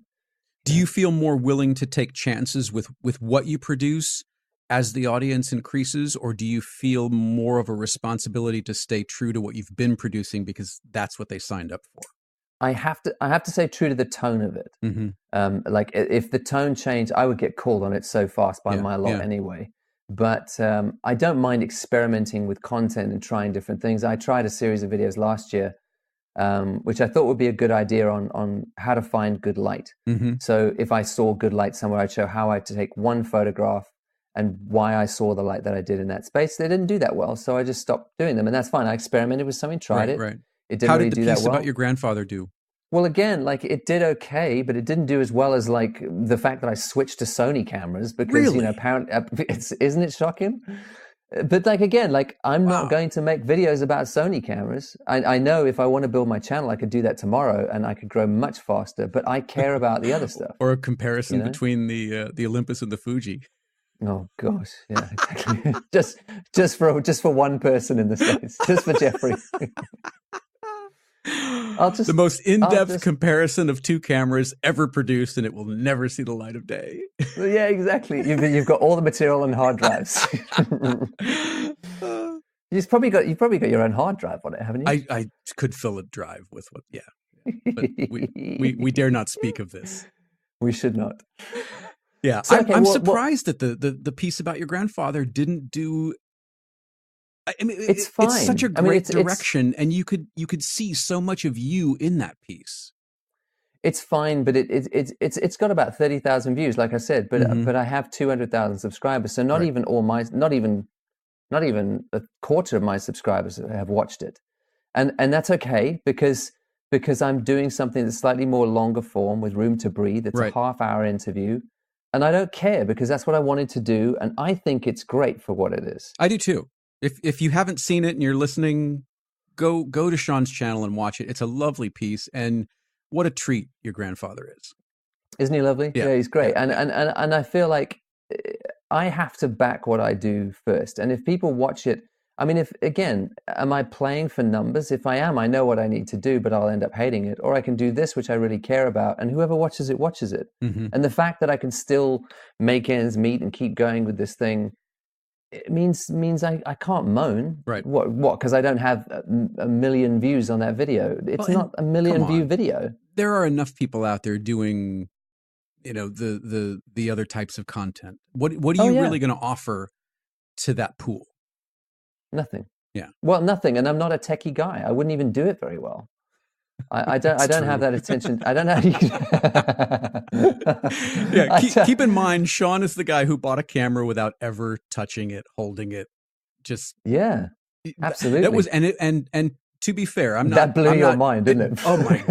Speaker 1: Do you feel more willing to take chances with what you produce as the audience increases, or do you feel more of a responsibility to stay true to what you've been producing because that's what they signed up for?
Speaker 2: I have to stay true to the tone of it. Like, if the tone changed, I would get called on it so fast by my lot anyway. But I don't mind experimenting with content and trying different things. I tried a series of videos last year, which I thought would be a good idea on how to find good light. So if I saw good light somewhere, I'd show how I had to take one photograph and why I saw the light that I did in that space. They didn't do that well, so I just stopped doing them, and that's fine. I experimented with something, tried it.
Speaker 1: Right.
Speaker 2: It didn't really do that well.
Speaker 1: How did the piece about your grandfather do?
Speaker 2: Well, again, like, it did okay, but it didn't do as well as, like, the fact that I switched to Sony cameras, because you know, apparently, isn't it shocking? But like, again, like, I'm not going to make videos about Sony cameras. I know if I want to build my channel, I could do that tomorrow and I could grow much faster, but I care about the other stuff.
Speaker 1: Or a comparison between the Olympus and the Fuji.
Speaker 2: Oh gosh, yeah, exactly. just for one person in the States, just for Jeffrey.
Speaker 1: The most in-depth comparison of two cameras ever produced, and it will never see the light of day.
Speaker 2: Yeah, exactly. You've got all the material on hard drives. You've probably got your own hard drive on it, haven't you?
Speaker 1: I could fill a drive with what? Yeah. But we dare not speak of this.
Speaker 2: We should not.
Speaker 1: Yeah, so, I'm surprised that the piece about your grandfather didn't do. I mean, it's fine. It's such a great direction, and you could see so much of you in that piece.
Speaker 2: It's fine, but it's got about 30,000 views, like I said. But I have 200,000 subscribers, so not even a quarter of my subscribers have watched it, and that's okay, because I'm doing something that's slightly more longer form with room to breathe. It's a half-hour interview. And I don't care, because that's what I wanted to do. And I think it's great for what it is.
Speaker 1: I do too. If you haven't seen it and you're listening, go to Sean's channel and watch it. It's a lovely piece, and what a treat your grandfather is.
Speaker 2: Isn't he lovely? Yeah, he's great.
Speaker 1: Yeah.
Speaker 2: And I feel like I have to back what I do first. And if people watch it, I mean, if again, am I playing for numbers? If I am, I know what I need to do, but I'll end up hating it. Or I can do this, which I really care about, and whoever watches it, watches it.
Speaker 1: Mm-hmm.
Speaker 2: And the fact that I can still make ends meet and keep going with this thing, it means I can't moan.
Speaker 1: Right.
Speaker 2: What? Because I don't have a million views on that video. It's not a million view video.
Speaker 1: There are enough people out there doing, the other types of content. What are you really going to offer to that pool?
Speaker 2: Nothing.
Speaker 1: Yeah.
Speaker 2: Well, nothing. And I'm not a techie guy. I wouldn't even do it very well. I don't have that attention. I don't know.
Speaker 1: Keep in mind, Sean is the guy who bought a camera without ever touching it, holding it. Just
Speaker 2: absolutely.
Speaker 1: That was and to be fair,
Speaker 2: that blew your mind, didn't it?
Speaker 1: Oh my!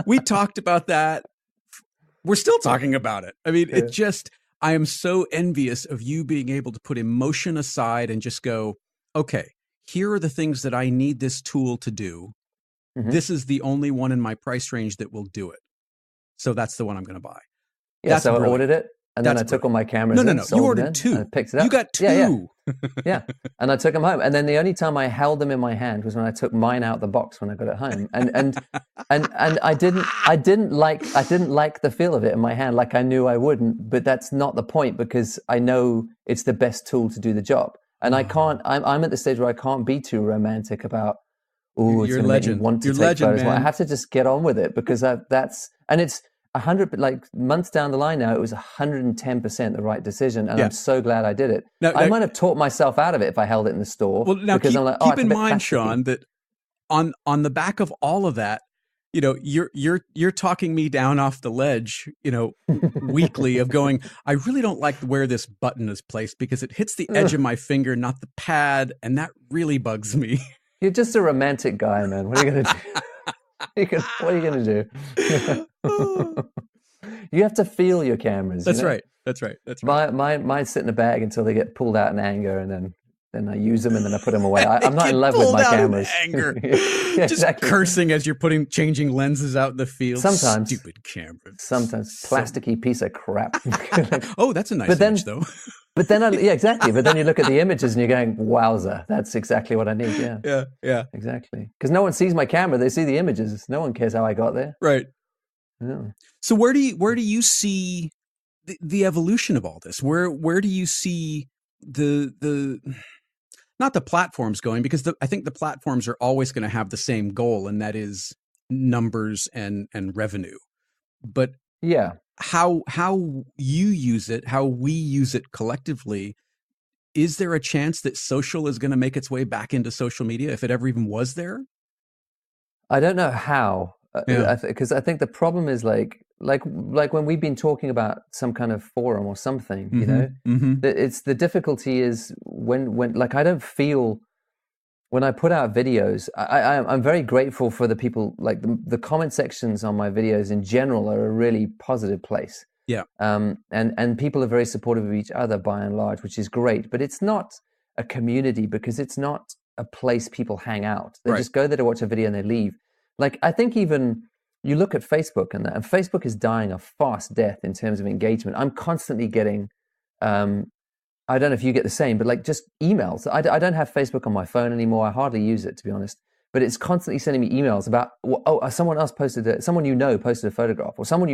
Speaker 1: We talked about that. We're still talking about it. I mean, it just. I am so envious of you being able to put emotion aside and just go, okay, here are the things that I need this tool to do. Mm-hmm. This is the only one in my price range that will do it. So that's the one I'm going to buy.
Speaker 2: Yeah, so I ordered it, and then I took all my cameras.
Speaker 1: No. You ordered two.
Speaker 2: I picked it up.
Speaker 1: You got two.
Speaker 2: Yeah. And I took them home. And then the only time I held them in my hand was when I took mine out the box when I got it home. And I didn't like the feel of it in my hand, like I knew I wouldn't. But that's not the point, because I know it's the best tool to do the job. And I can't. I'm at the stage where I can't be too romantic about. Oh, it's going to make me want to take photos. Well, I have to just get on with it, because it's 100, like months down the line now, it was 110% the right decision, and I'm so glad I did it. Now, I might have talked myself out of it if I held it in the store.
Speaker 1: Well, now keep in mind, Sean, that on the back of all of that, you're talking me down off the ledge, weekly of going, I really don't like where this button is placed because it hits the edge of my finger, not the pad, and that really bugs me.
Speaker 2: You're just a romantic guy, man. What are you going to do? What are you going to do? You have to feel your cameras.
Speaker 1: That's right. That's right.
Speaker 2: Mine sit in a bag until they get pulled out in anger, and then I use them, and then I put them away. I'm not in love with my cameras.
Speaker 1: Anger. Just cursing as you're changing lenses out in the field.
Speaker 2: Sometimes.
Speaker 1: Stupid cameras.
Speaker 2: Sometimes. Plasticky piece of crap.
Speaker 1: Oh, that's a nice image, though.
Speaker 2: But then, exactly. But then you look at the images and you're going, wowza, that's exactly what I need. Yeah.
Speaker 1: Yeah.
Speaker 2: Exactly. Because no one sees my camera. They see the images. No one cares how I got there.
Speaker 1: Right.
Speaker 2: Yeah.
Speaker 1: So where do you see the evolution of all this? Where do you see the not the platforms going? Because I think the platforms are always going to have the same goal, and that is numbers and revenue. But
Speaker 2: yeah.
Speaker 1: How you use it, how we use it collectively, is there a chance that social is going to make its way back into social media, if it ever even was there?
Speaker 2: I don't know how, because I think the problem is like when we've been talking about some kind of forum or something, it's the difficulty is when like I don't feel. When I put out videos, I'm very grateful for the people, like the comment sections on my videos in general are a really positive place.
Speaker 1: Yeah.
Speaker 2: And people are very supportive of each other by and large, which is great. But it's not a community, because it's not a place people hang out. They just go there to watch a video and they leave. Like, I think even you look at Facebook and Facebook is dying a fast death in terms of engagement. I'm constantly getting, I don't know if you get the same, but like just emails. I don't have Facebook on my phone anymore. I hardly use it, to be honest. But it's constantly sending me emails about, someone else posted someone posted a photograph, or someone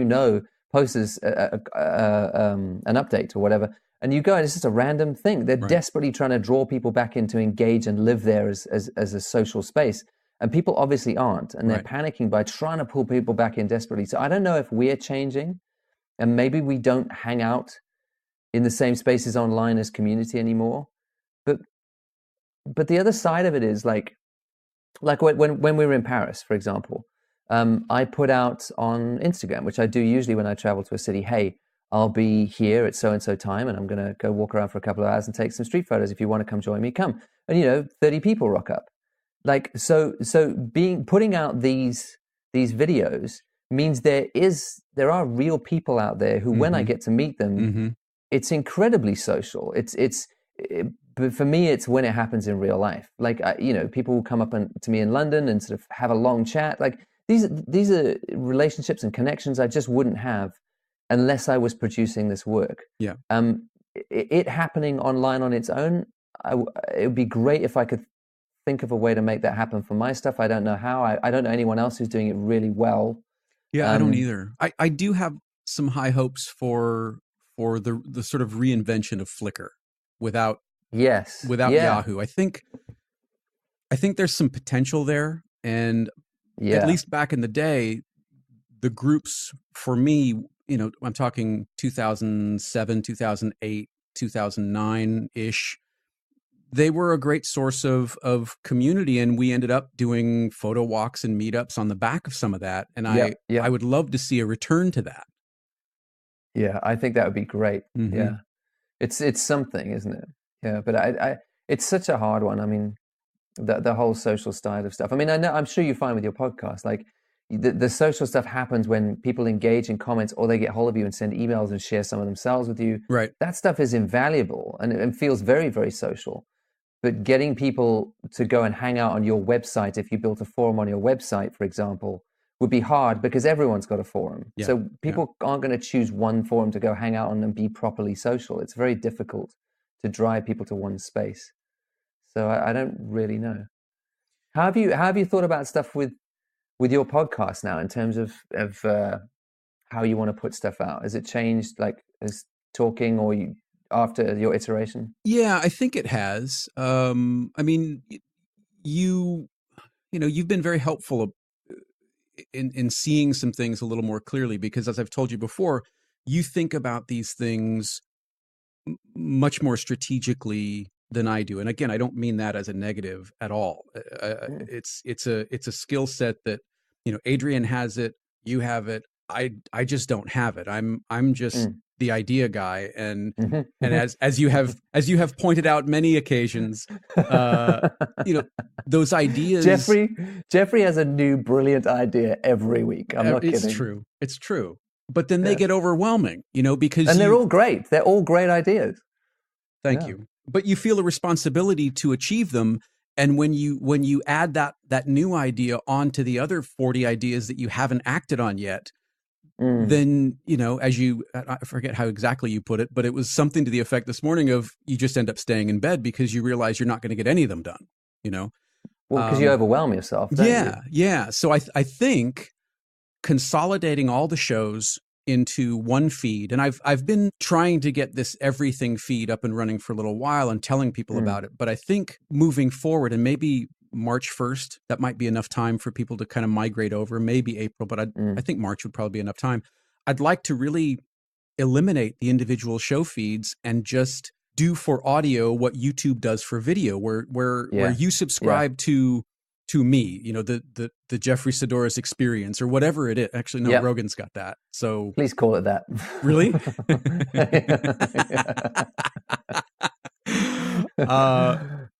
Speaker 2: posted an update or whatever. And you go, and it's just a random thing. They're desperately trying to draw people back in to engage and live there as a social space. And people obviously aren't. And they're panicking by trying to pull people back in desperately. So I don't know if we're changing, and maybe we don't hang out in the same spaces online as community anymore. But the other side of it is like when we were in Paris, for example, I put out on Instagram, which I do usually when I travel to a city, hey, I'll be here at so-and-so time, and I'm going to go walk around for a couple of hours and take some street photos. If you want to come join me, come. And 30 people rock up. Like, so putting out these videos means there are real people out there who, when I get to meet them, it's incredibly social. but for me, it's when it happens in real life. Like, people will come up to me in London and sort of have a long chat. Like these are relationships and connections I just wouldn't have unless I was producing this work.
Speaker 1: Yeah.
Speaker 2: It happening online on its own, it would be great if I could think of a way to make that happen for my stuff. I don't know how. I don't know anyone else who's doing it really well.
Speaker 1: Yeah, I don't either. I do have some high hopes for the sort of reinvention of Flickr without Yahoo. I think there's some potential there, and at least back in the day, the groups for me, I'm talking 2007, 2008, 2009-ish, they were a great source of community, and we ended up doing photo walks and meetups on the back of some of that. And I would love to see a return to that.
Speaker 2: Yeah, I think that would be great.
Speaker 1: Mm-hmm.
Speaker 2: Yeah, it's something, isn't it? Yeah, but it's such a hard one. I mean, the whole social side of stuff. I mean, I'm sure you find with your podcast, like the social stuff happens when people engage in comments, or they get hold of you and send emails and share some of themselves with you.
Speaker 1: Right.
Speaker 2: That stuff is invaluable and feels very, very social. But getting people to go and hang out on your website, if you built a forum on your website, for example, would be hard because everyone's got a forum.
Speaker 1: Yeah.
Speaker 2: So people aren't going to choose one forum to go hang out on and be properly social. It's very difficult to drive people to one space. So I don't really know. How have you thought about stuff with your podcast now in terms of how you want to put stuff out? Has it changed, like, as talking or after your iteration?
Speaker 1: Yeah, I think it has. I mean, you've been very helpful in seeing some things a little more clearly, because as I've told you before, you think about these things much more strategically than I do. And again, I don't mean that as a negative at all. It's a skill set that, Adrian has it, you have it. I just don't have it. I'm just the idea guy, and as you have pointed out many occasions, those ideas.
Speaker 2: Jeffrey has a new brilliant idea every week. I'm not kidding.
Speaker 1: It's true. But then they get overwhelming, because
Speaker 2: they're all great. They're all great ideas.
Speaker 1: Thank you. But you feel a responsibility to achieve them. And when you add that new idea onto the other 40 ideas that you haven't acted on yet, then, I forget how exactly you put it, but it was something to the effect this morning of you just end up staying in bed because you realize you're not going to get any of them done, Well,
Speaker 2: because you overwhelm yourself, don't you?
Speaker 1: Yeah. So I think consolidating all the shows into one feed, and I've been trying to get this everything feed up and running for a little while and telling people about it, but I think moving forward, and maybe March 1st, that might be enough time for people to kind of migrate over, maybe April, but I think March would probably be enough time. I'd like to really eliminate the individual show feeds and just do for audio what YouTube does for video, where you subscribe to me, the Jeffrey Sidoris experience or whatever it is. Actually, no, Rogan's got that. So
Speaker 2: please call it that.
Speaker 1: Really?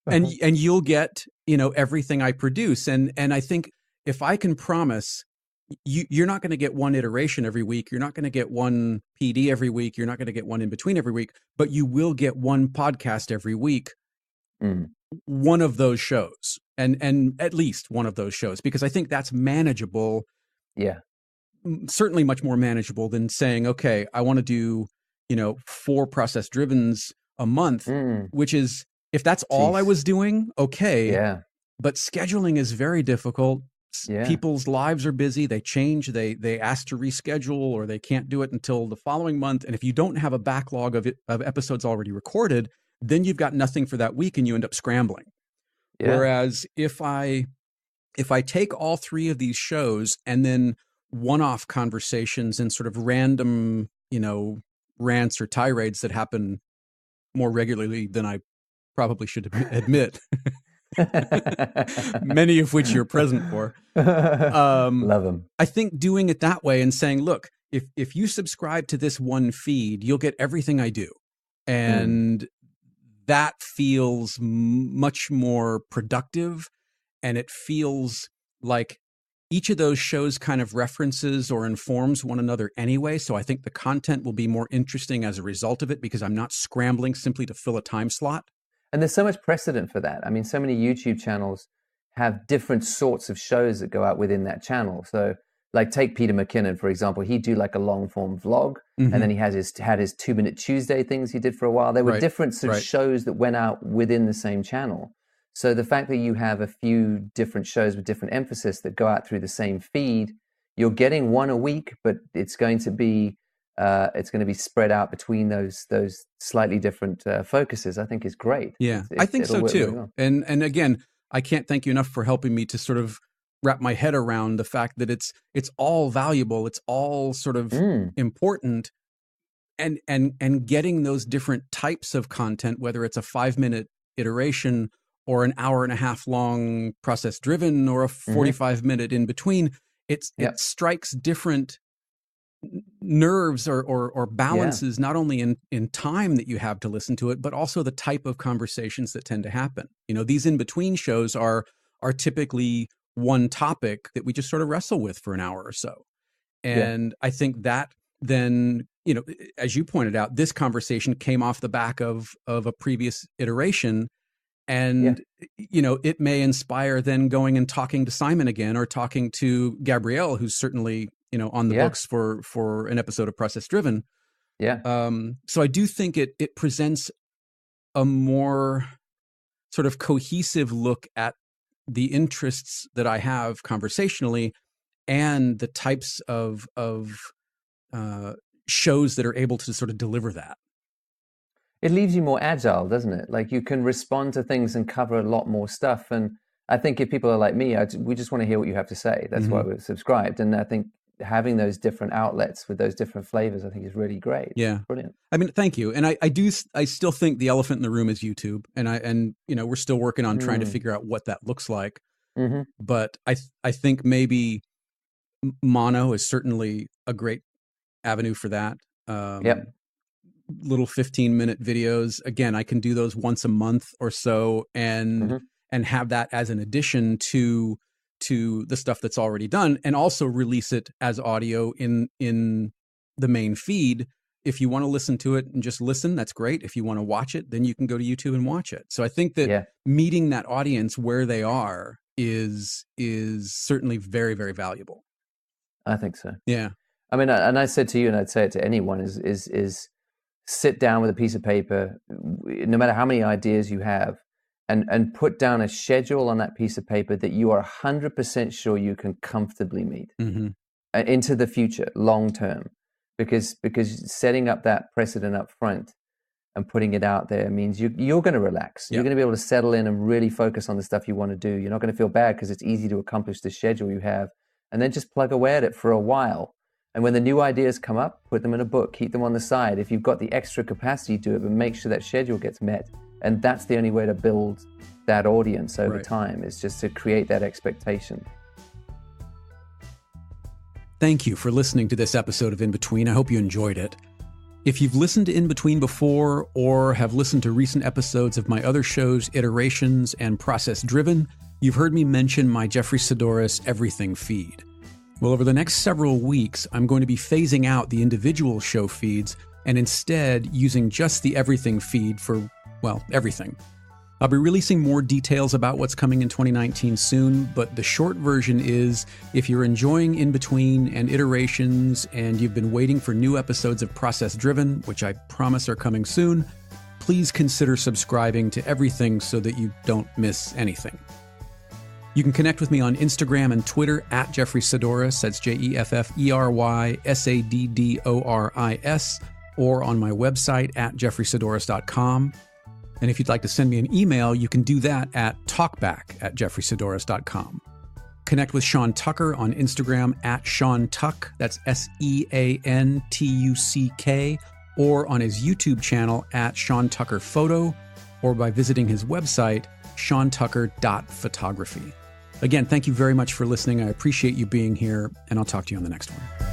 Speaker 1: And you'll get, everything I produce. And I think if I can promise you're not going to get one iteration every week, you're not going to get one PD every week, you're not going to get one in between every week, but you will get one podcast every week. One of those shows, and at least one of those shows, because I think that's manageable. Yeah. Certainly much more manageable than saying, okay, I want to do, 4 process drivens a month, which is, if that's all I was doing, okay. Yeah. But scheduling is very difficult. Yeah. People's lives are busy. They change. They ask to reschedule, or they can't do it until the following month. And if you don't have a backlog of episodes already recorded, then you've got nothing for that week and you end up scrambling. Yeah. Whereas if I take all 3 of these shows and then one-off conversations and sort of random, rants or tirades that happen more regularly than I probably should admit, many of which you're present for. Love them. I think doing it that way and saying, look, if you subscribe to this one feed, you'll get everything I do. And that feels much more productive, and it feels like each of those shows kind of references or informs one another anyway. So I think the content will be more interesting as a result of it, because I'm not scrambling simply to fill a time slot.
Speaker 2: And there's so much precedent for that. I mean, so many YouTube channels have different sorts of shows that go out within that channel. So like take Peter McKinnon, for example, he'd do like a long form vlog, and then he had his 2-Minute Tuesday things he did for a while. There were different sort of shows that went out within the same channel. So the fact that you have a few different shows with different emphasis that go out through the same feed, you're getting one a week, but it's going to be spread out between those slightly different focuses. I think is great.
Speaker 1: Yeah, I think so too. Well. And again, I can't thank you enough for helping me to sort of wrap my head around the fact that it's all valuable, it's all sort of important, and getting those different types of content, whether it's a 5-minute iteration or an hour and a half long process driven or a 45-minute in between, it strikes different nerves or balances, not only in time that you have to listen to it, but also the type of conversations that tend to happen. You know, these in between shows are typically one topic that we just sort of wrestle with for an hour or so. And I think that then, you know, as you pointed out, this conversation came off the back of a previous iteration. And, you know, it may inspire then going and talking to Simon again, or talking to Gabrielle, who's certainly, you know, on the books for an episode of Process Driven. So I do think it presents a more sort of cohesive look at the interests that I have conversationally and the types of shows that are able to sort of deliver that.
Speaker 2: It leaves you more agile, doesn't it? Like you can respond to things and cover a lot more stuff. And I think if people are like me, we just want to hear what you have to say. That's why we're subscribed. And I think having those different outlets with those different flavors, I think is really great.
Speaker 1: Yeah.
Speaker 2: Brilliant.
Speaker 1: I mean, thank you. And I still think the elephant in the room is YouTube. And you know, we're still working on trying to figure out what that looks like. But I think maybe mono is certainly a great avenue for that. Little 15-minute videos. Again, I can do those once a month or so and have that as an addition to the stuff that's already done, and also release it as audio in the main feed. If you want to listen to it and just listen, that's great. If you want to watch it, then you can go to YouTube and watch it. So I think that meeting that audience where they are is certainly very, very valuable.
Speaker 2: I think so.
Speaker 1: Yeah.
Speaker 2: I mean, and I said to you, and I'd say it to anyone, is sit down with a piece of paper, no matter how many ideas you have, and put down a schedule on that piece of paper that you are 100% sure you can comfortably meet into the future, long term. Because setting up that precedent up front and putting it out there means you're going to relax. You're going to be able to settle in and really focus on the stuff you want to do. You're not going to feel bad because it's easy to accomplish the schedule you have, and then just plug away at it for a while. And when the new ideas come up, put them in a book, keep them on the side. If you've got the extra capacity, do it, but make sure that schedule gets met. And that's the only way to build that audience over time, is just to create that expectation.
Speaker 1: Thank you for listening to this episode of In Between. I hope you enjoyed it. If you've listened to In Between before, or have listened to recent episodes of my other shows, Iterations and Process Driven, you've heard me mention my Jeffrey Sidoris Everything feed. Well, over the next several weeks, I'm going to be phasing out the individual show feeds and instead using just the Everything feed for, well, everything. I'll be releasing more details about what's coming in 2019 soon, but the short version is, if you're enjoying In Between and Iterations and you've been waiting for new episodes of Process Driven, which I promise are coming soon, please consider subscribing to Everything so that you don't miss anything. You can connect with me on Instagram and Twitter at Jeffrey Sidoris, that's JeffreySadoris, or on my website at jeffreysidoris.com. And if you'd like to send me an email, you can do that at talkback@jeffreysidoris.com. Connect with Sean Tucker on Instagram at Sean Tuck, that's SeanTuck, or on his YouTube channel at Sean Tucker Photo, or by visiting his website, seantucker.photography. Again, thank you very much for listening. I appreciate you being here, and I'll talk to you on the next one.